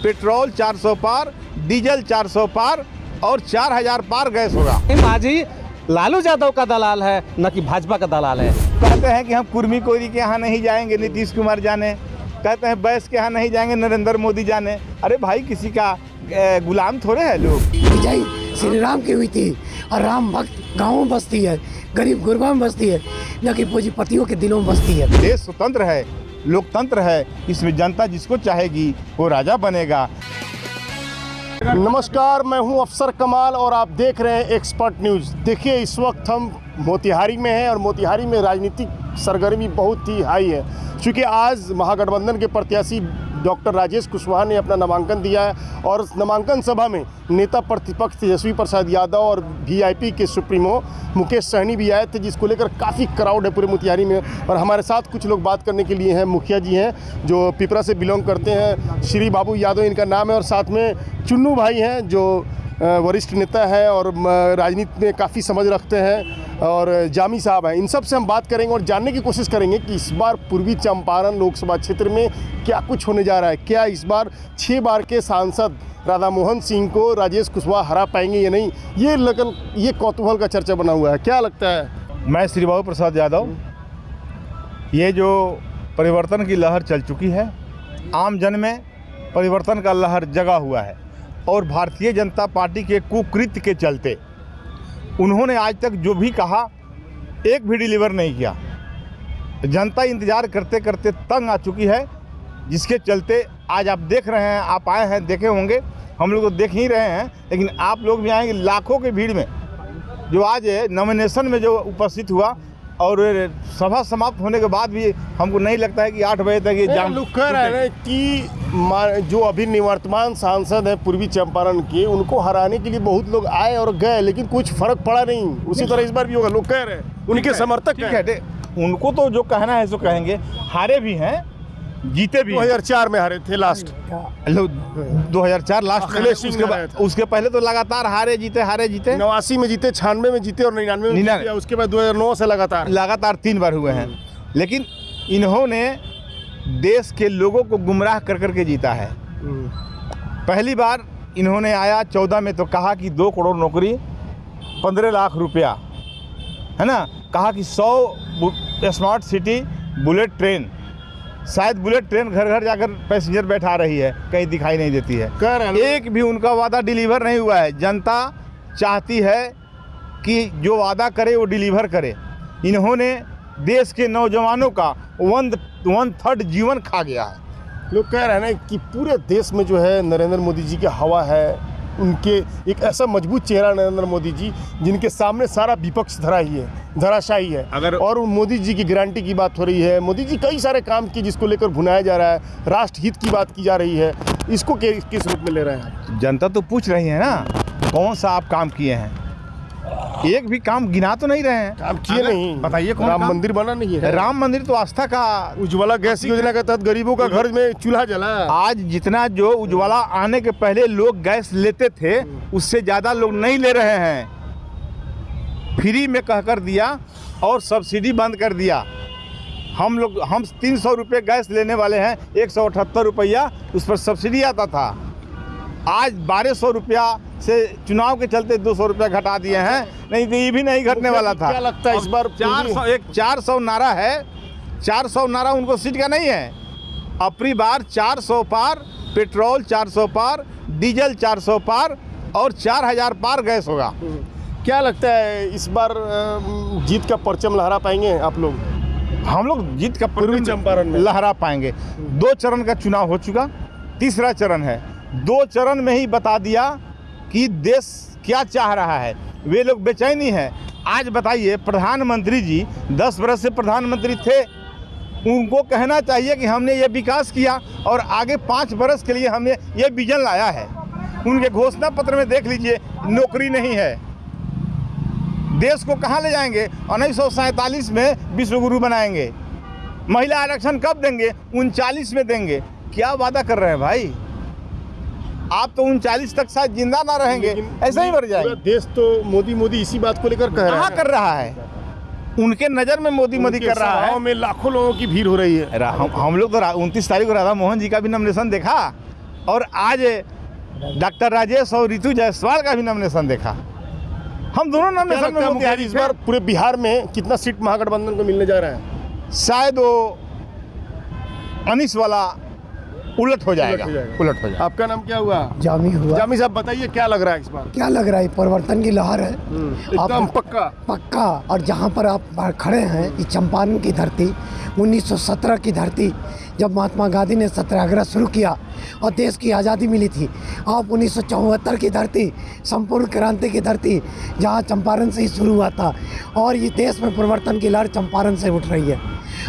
Petrol 400 पार, diesel 400 पार और 4000 पार gas होगा। माझी लालू यादव का दलाल है न कि भाजपा का दलाल है। कहते हैं कि हम कुर्मी कोरी के यहाँ नहीं जाएंगे, नीतीश कुमार जाने। कहते हैं बैस के यहाँ नहीं जाएंगे, नरेंद्र मोदी जाने। अरे भाई, किसी का गुलाम थोड़े है लोग। विजय श्री राम की हुई थी और राम भक्त गाँव में बसती है, गरीब गुरबा में बसती है, न कि पूंजीपतियों के दिलों में बसती है। देश स्वतंत्र है, लोकतंत्र है, इसमें जनता जिसको चाहेगी वो राजा बनेगा। नमस्कार, मैं हूं अफसर कमाल और आप देख रहे हैं एक्सपर्ट न्यूज़। देखिए, इस वक्त हम मोतिहारी में हैं और मोतिहारी में राजनीतिक सरगर्मी बहुत ही हाई है, क्योंकि आज महागठबंधन के प्रत्याशी डॉक्टर राजेश कुशवाहा ने अपना नामांकन दिया है और उस नामांकन सभा में नेता प्रतिपक्ष तेजस्वी प्रसाद यादव और वीआईपी के सुप्रीमो मुकेश सहनी भी आए थे, जिसको लेकर काफ़ी क्राउड है पूरे मोतिहारी में। और हमारे साथ कुछ लोग बात करने के लिए हैं। मुखिया जी हैं जो पिपरा से बिलोंग करते हैं, श्री बाबू यादव इनका नाम है, और साथ में चुन्नू भाई हैं जो वरिष्ठ नेता है और राजनीति में काफ़ी समझ रखते हैं, और जामी साहब हैं। इन सब से हम बात करेंगे और जानने की कोशिश करेंगे कि इस बार पूर्वी चंपारण लोकसभा क्षेत्र में क्या कुछ होने जा रहा है। क्या इस बार 6 बार के सांसद राधा मोहन सिंह को राजेश कुशवाहा हरा पाएंगे या नहीं, ये कौतूहल का चर्चा बना हुआ है। क्या लगता है? मैं श्री बाबू प्रसाद यादव, ये जो परिवर्तन की लहर चल चुकी है, आम जन में परिवर्तन का लहर जगा हुआ है, और भारतीय जनता पार्टी के कुकृत्य के चलते उन्होंने आज तक जो भी कहा एक भी डिलीवर नहीं किया। जनता इंतज़ार करते करते तंग आ चुकी है, जिसके चलते आज आप देख रहे हैं, आप आए हैं, देखे होंगे, हम लोग तो देख ही रहे हैं, लेकिन आप लोग भी आएंगे लाखों की भीड़ में। जो आज नॉमिनेशन में जो उपस्थित हुआ और सभा समाप्त होने के बाद भी हमको नहीं लगता है कि 8 बजे तक ये जाम लोग कह रहे हैं कि जो अभी निवर्तमान सांसद हैं पूर्वी चंपारण के, उनको हराने के लिए बहुत लोग आए और गए, लेकिन कुछ फर्क पड़ा नहीं। उसी तरह इस बार भी होगा, लोग कह रहे हैं, उनके समर्थक है। उनको तो जो कहना है सो कहेंगे। हारे भी हैं, जीते भी। 2004 में हारे थे लास्ट, 2004 लास्ट। उसके पहले तो लगातार हारे जीते 89 में जीते, 96 में जीते और 99 में जीते। उसके बाद 2009 से लगातार 3 बार हुए हैं। लेकिन इन्होंने देश के लोगों को गुमराह कर करके जीता है। पहली बार इन्होंने आया 14 में तो कहा कि 2 करोड़ नौकरी, 15 लाख रुपया, है ना। कहा कि 100 स्मार्ट सिटी बुलेट ट्रेन, शायद बुलेट ट्रेन घर घर जाकर पैसेंजर बैठा रही है, कहीं दिखाई नहीं देती है। एक भी उनका वादा डिलीवर नहीं हुआ है। जनता चाहती है कि जो वादा करे वो डिलीवर करे। इन्होंने देश के नौजवानों का 1/3 जीवन खा गया है। लोग कह रहे हैं ना कि पूरे देश में जो है नरेंद्र मोदी जी की हवा है। उनके एक ऐसा मजबूत चेहरा नरेंद्र मोदी जी, जिनके सामने सारा विपक्ष धराशायी है। और मोदी जी की गारंटी की बात हो रही है। मोदी जी कई सारे काम किए जिसको लेकर भुनाया जा रहा है, राष्ट्र हित की बात की जा रही है। इसको किस रूप में ले रहे हैं? जनता तो पूछ रही है ना, कौन सा आप काम किए हैं। एक भी काम गिना तो नहीं रहे हैं। काम किए नहीं, बताइए। कौन? राम मंदिर बना नहीं है। राम मंदिर तो आस्था का। उज्ज्वला गैस योजना के तहत गरीबों का घर में चूल्हा जला। आज जितना जो उज्ज्वला आने के पहले लोग गैस लेते थे, उससे ज़्यादा लोग नहीं ले रहे हैं। फ्री में कहकर दिया और सब्सिडी बंद कर दिया। हम 300 रुपये गैस लेने वाले हैं, 178 रुपया उस पर सब्सिडी आता था। आज 1200 रुपया से चुनाव के चलते 200 रुपया घटा दिए हैं। नहीं तो ये भी नहीं घटने वाला था। क्या लगता है इस बार 400 नारा है। 400 नारा उनको सीट का नहीं है। अपनी बार 400 पार, पेट्रोल 400 पार, डीजल 400 पार और 4000 पार गैस होगा। क्या लगता है इस बार जीत का परचम लहरा पाएंगे आप लोग? हम लोग जीत का पूर्वी चंपारण में लहरा पाएंगे। 2 चरण का चुनाव हो चुका, तीसरा चरण है। 2 चरण में ही बता दिया कि देश क्या चाह रहा है। वे लोग बेचैनी है। आज बताइए, प्रधानमंत्री जी 10 बरस से प्रधानमंत्री थे, उनको कहना चाहिए कि हमने ये विकास किया और आगे 5 बरस के लिए हमने ये विजन लाया है। उनके घोषणा पत्र में देख लीजिए, नौकरी नहीं है। देश को कहाँ ले जाएंगे? 1947 में विश्व गुरु बनाएंगे। महिला आरक्षण कब देंगे? 39 में देंगे। क्या वादा कर रहे हैं भाई? आप तो 39 तक शायद जिंदा ना रहेंगे, ऐसा ही मर जाएंगे। देश तो मोदी इसी बात को लेकर कह रहा है। कर रहा है? उनके नज़र में मोदी कर रहा है। में लाखों लोगों की भीड़ हो रही है। हम लोग तो 29 तारीख को राधा मोहन जी का भी नॉमिनेशन देखा। और आज डॉक्टर राजेश और ऋतु जायसवाल का भी नॉमिनेशन देखा। हम दोनों क्या नॉमिनेशन लगता है में मोतिहारी इस बार पूरे बिहार में कितना सीट महागठबंधन को मिलने जा रहा है? शायद वो अनिस वाला उलट हो जाएगा। उलट हो जाएगा। आपका नाम क्या हुआ? जामी हुआ। जामी साहब बताइए क्या लग रहा है इस बार? क्या लग रहा है, परिवर्तन की लहर है एकदम पक्का। पक्का। और जहाँ पर आप खड़े हैं, ये चंपारण की धरती, 1917 की धरती, जब महात्मा गांधी ने सत्याग्रह शुरू किया और देश की आज़ादी मिली थी। आप 1974 की धरती, संपूर्ण क्रांति की धरती, जहाँ चंपारण से ही शुरू हुआ था। और ये देश में परिवर्तन की लहर चंपारण से उठ रही है।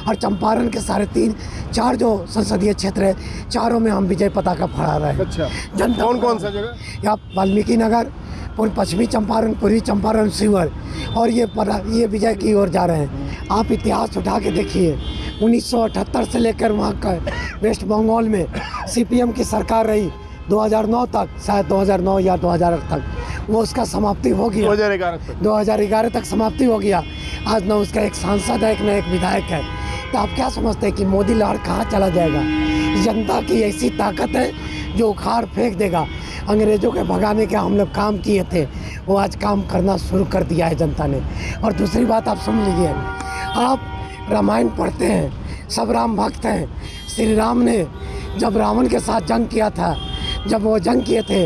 और चंपारण के 3.5-4 जो संसदीय क्षेत्र है, चारों में हम विजय पताका फहरा रहे हैं। अच्छा, जनता कौन कौन सा जगह? यहाँ वाल्मीकि नगर, पश्चिमी चंपारण, पूर्वी चंपारण, शिवहर, और ये विजय की ओर जा रहे हैं। आप इतिहास उठा के देखिए, 1978 से लेकर वहाँ का वेस्ट बंगाल में सीपीएम की सरकार रही 2009 तक, शायद 2009 या 2008 तक, वो उसका समाप्ति हो गया। 2011 तक समाप्ति हो गया। आज न उसका एक सांसद है, न एक विधायक है। तो आप क्या समझते हैं कि मोदी लहर कहाँ चला जाएगा? जनता की ऐसी ताकत है जो उखाड़ फेंक देगा। अंग्रेज़ों के भगाने के हम लोग काम किए थे, वो आज काम करना शुरू कर दिया है जनता ने। और दूसरी बात आप सुन लीजिए, आप रामायण पढ़ते हैं, सब राम भक्त हैं। श्री राम ने जब रावण के साथ जंग किया था, जब वो जंग किए थे,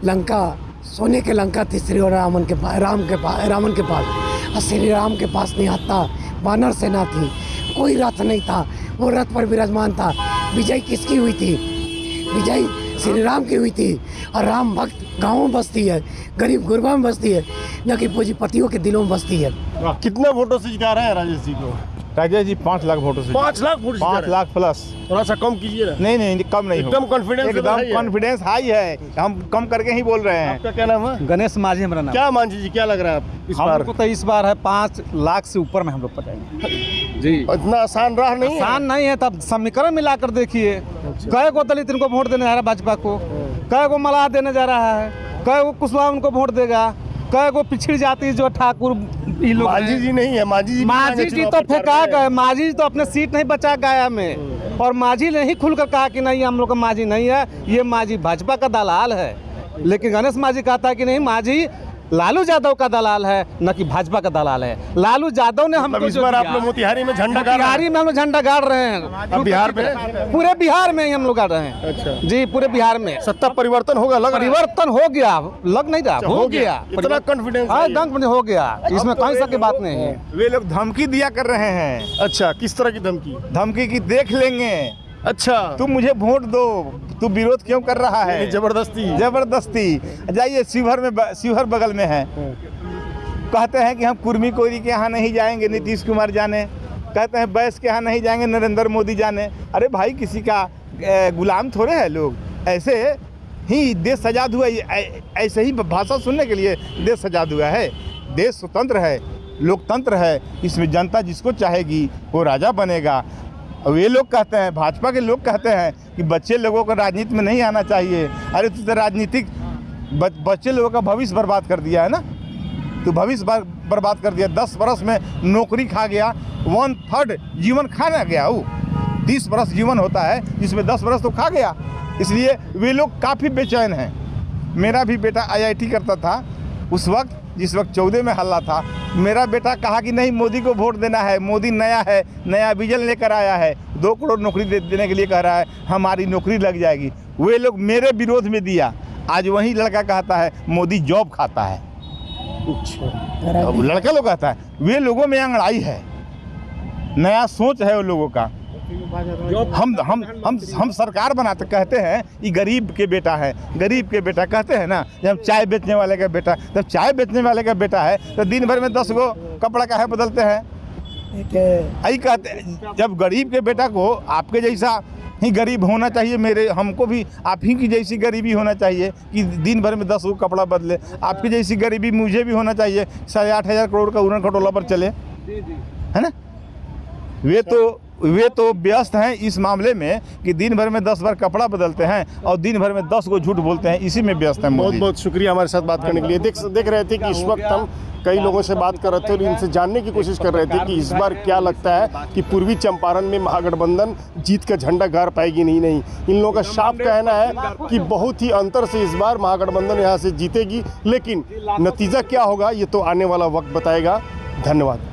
लंका सोने के लंका थी श्री रावण के पास, और श्री राम के पास नहीं आता, वानर सेना थी, कोई रथ नहीं था, वो रथ पर विराजमान था। विजय किसकी हुई थी? विजय श्री राम की हुई थी। और राम भक्त गाँव में बसती है, गरीब गुरबा में बसती है, न कि पूंजीपतियों के दिलों में बसती है। कितने वोटों से जिता रहे हैं राजेश जी को? राजेश जी 5 लाख वोटों से। 5 लाख वोट? 5 लाख प्लस। थोड़ा सा कम कीजिए ना। नहीं कम नहीं एकदम कॉन्फिडेंस, एकदम कॉन्फिडेंस हाई है। हम कम करके ही बोल रहे हैं। आपका क्या नाम है? गणेश माझी हमारा नाम। क्या मांझी जी, क्या लग रहा है आप इस बार? हमको तो इस बार है 5 लाख से ऊपर में हम लोग पटाएंगे जी। इतना आसान राह नहीं है। आसान नहीं है, तब समीकरण मिलाकर देखिए। कै को दलित इनको वोट देने जा रहा है भाजपा को, कै को मलाह देने जा रहा है, कै को कुशवाहा उनको वोट देगा, कै को पिछड़ी जाति जो ठाकुर ये लोग माझी जी नहीं है। माझी जी तो फेंका गए। माझी जी तो अपने सीट नहीं बचा गया में, और माझी ने ही खुलकर कहा कि नहीं हम लोग का माझी नहीं है, ये माझी भाजपा का दलाल है। लेकिन गणेश माझी कहता है कि नहीं, माझी लालू यादव का दलाल है, न कि भाजपा का दलाल है। लालू यादव ने हमको इस बार आप लोग मोतिहारी में झंडा गाड़ रहे हैं? मोतिहारी में हम लोग झंडा गाड़ रहे हैं। अब बिहार में? पूरे बिहार में ही हम लोग गाड़ रहे हैं। अच्छा जी, पूरे बिहार में सत्ता परिवर्तन होगा, लग रहा है? परिवर्तन हो गया, लग नहीं रहा, हो गया। इतना कॉन्फिडेंस? हाँ, एकदम हो गया, इसमें कहीं सा की बात नहीं है। वे लोग धमकी दिया कर रहे हैं। अच्छा, किस तरह की धमकी? धमकी की देख लेंगे, अच्छा, तुम मुझे वोट दो, तू विरोध क्यों कर रहा है? जबरदस्ती। जाइए शिवहर बगल में है, कहते हैं कि हम कुर्मी कोरी के यहाँ नहीं जाएंगे, नीतीश कुमार जाने, कहते हैं बैस के यहाँ नहीं जाएंगे, नरेंद्र मोदी जाने। अरे भाई, किसी का गुलाम थोड़े हैं लोग। ऐसे ही देश आज़ाद हुआ, ऐसे ही भाषा सुनने के लिए देश आज़ाद हुआ है। देश स्वतंत्र है, लोकतंत्र है, इसमें जनता जिसको चाहेगी वो राजा बनेगा। और ये लोग कहते हैं, भाजपा के लोग कहते हैं कि बच्चे लोगों को राजनीति में नहीं आना चाहिए। अरे तू तो राजनीतिक बच्चे लोगों का भविष्य बर्बाद कर दिया है ना, तो भविष्य बर्बाद कर दिया। 10 बरस में नौकरी खा गया, 1/3 जीवन खाना गया। वो 30 बरस जीवन होता है, जिसमें 10 बरस तो खा गया। इसलिए वे लोग काफ़ी बेचैन हैं। मेरा भी बेटा IIT करता था उस वक्त, जिस वक्त 14 में हल्ला था। मेरा बेटा कहा कि नहीं, मोदी को वोट देना है, मोदी नया है, नया विजन लेकर आया है, 2 करोड़ नौकरी देने के लिए कह रहा है, हमारी नौकरी लग जाएगी। वे लोग मेरे विरोध में दिया। आज वही लड़का कहता है मोदी जॉब खाता है। लड़का लोग कहता है, वे लोगों में अंगड़ाई है, नया सोच है वो लोगों का। हम सरकार बनाते कहते हैं ये गरीब के बेटा है, गरीब के बेटा कहते हैं ना। जब चाय बेचने वाले का बेटा, जब चाय बेचने वाले का बेटा है तो दिन भर में 10 गो कपड़ा का है बदलते हैं। यही कहते, जब गरीब के बेटा को आपके जैसा ही गरीब होना चाहिए, हमको भी आप ही की जैसी गरीबी होना चाहिए कि दिन भर में 10 गो कपड़ा बदले। आपकी जैसी गरीबी मुझे भी होना चाहिए, 8,500 करोड़ का उड़न खटोला पर चले, है ना। वे तो वे तो व्यस्त हैं इस मामले में कि दिन भर में 10 बार कपड़ा बदलते हैं और दिन भर में 10 को झूठ बोलते हैं, इसी में व्यस्त हैं बहुत मोदी। बहुत शुक्रिया हमारे साथ बात करने के लिए। देख रहे थे कि इस वक्त हम कई लोगों से बात कर रहे थे और इनसे जानने की कोशिश कर रहे थे कि इस बार क्या लगता है कि पूर्वी चंपारण में महागठबंधन जीत का झंडा गाड़ पाएगी नहीं। इन लोगों का साफ कहना है कि बहुत ही अंतर से इस बार महागठबंधन यहाँ से जीतेगी, लेकिन नतीजा क्या होगा ये तो आने वाला वक्त बताएगा। धन्यवाद।